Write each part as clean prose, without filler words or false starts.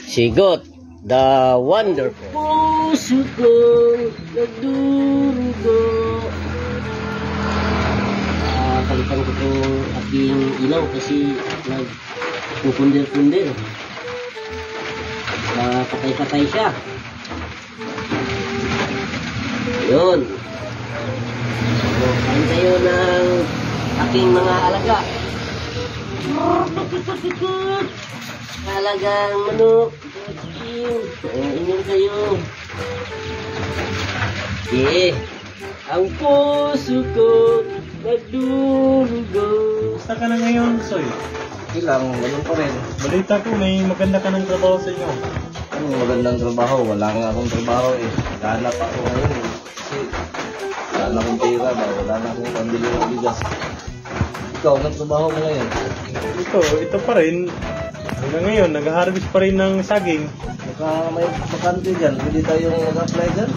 Sigot the wonderful. Puso ko nagdurugo. Kalitan ko itong aking ilaw kasi nagpupundir-pundir. Patay-patay siya. Ayun. So, kain tayo ng aking mga alaga. Alagang manok. Inom kayo. Okay. Ang puso ko nagdurugo. Basta ka na ngayon, Soy? Ilang, ganun pa rin. Balita ko, may maganda ka ng trabaho sa inyo. Anong magandang trabaho? Wala nga akong trabaho eh. Hanap ako ngayon eh. Kasi wala na akong pera ba? Wala na akong pambili ng bigas. Ikaw, anong trabaho mo ngayon? Ito pa rin. Hanggang ngayon, nag-harvest pa rin ng saging. Baka may bakante dyan. Pwede tayong mag-apply dyan.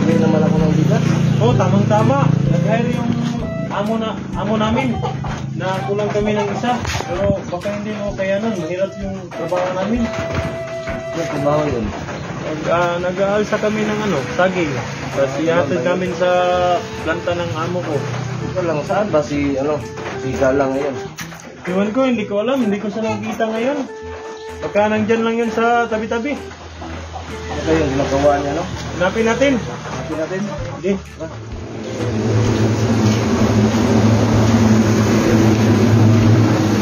Bili naman ako ng bigas. Oh, tamang-tama. Nag-hire yung amo namin na kulang kami ng isa. Pero baka hindi mo kaya nun. Mahirap yung trabaho namin. Anong trabaho yun? Nag-aalsa kami ng saging. Tapos ihatid namin sa planta ng amo ko. Ito lang, saan ba si Galang ngayon? Iwan ko, hindi ko alam. Hindi ko siya nakikita ngayon. Baka nandyan lang yun sa tabi-tabi. Ano kayo, ginagawa niya, no? Hanapin natin. Hanapin natin? Sige.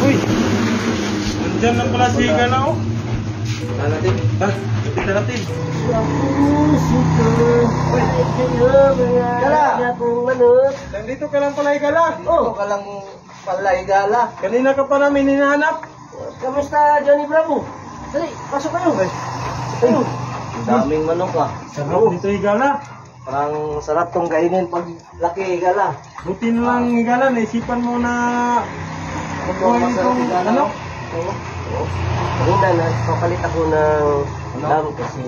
Uy! Nandyan lang pala si Gala, oh. Hanapin natin? Ha? Hanapin natin. Uy! Gala! Manok. Nandito ka lang pala, Gala. Ito ka lang pala, Gala. Kanina ka pa namin hinahanap. Kamusta, Johnny Bravo? Dali, pasok kayo. Ayun. Ang daming manok ah. Sarap dito, Igala. Parang sarap tong kainin pag laki, Gala. Buti na lang, Igala, naisipan mo na magkuhain itong manok. Kanina, nagpapalit ako ng dam kasi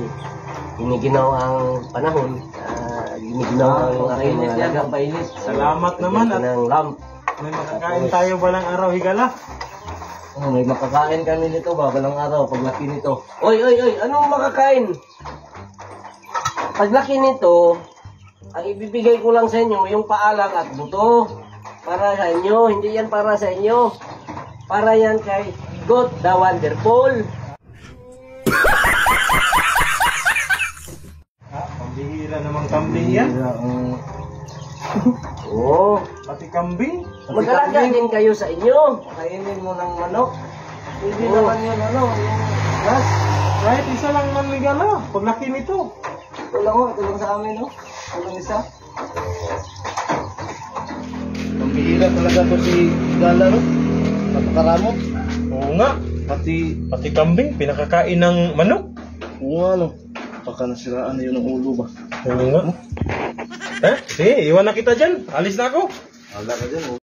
giniginaw ang panahon. Giniginaw ang aking mga alaga. Salamat naman at ng lamp. may makakain tayo balang araw, Igala. Oh, may makakain kami nito ba balang araw pag laki nito. Oy, anong makakain? Paglaki nito, ang ibibigay ko lang sa inyo, yung paalang at buto. Para sa inyo, hindi yan para sa inyo. Para yan kay God the Wonderful. Pambihira namang kambing yan. Oo. Pati kambing. Mag-alaga din kayo sa inyo. Kainin mo ng manok. Hindi Oo. naman yun yung gas. Kahit isa lang man, Igala. Paglaki nito. Ito lang sa amin, no? Ito lang isa. Pambihira talaga to si Gala, no? Napakaramot. Oo nga. Pati kambing, pinakakain ng manok. Oo nga, no? Baka nasiraan na yun ng ulo ba? Oo nga. Sige, iwan na kita dyan. Alis na ako. Wala ka dyan, oh.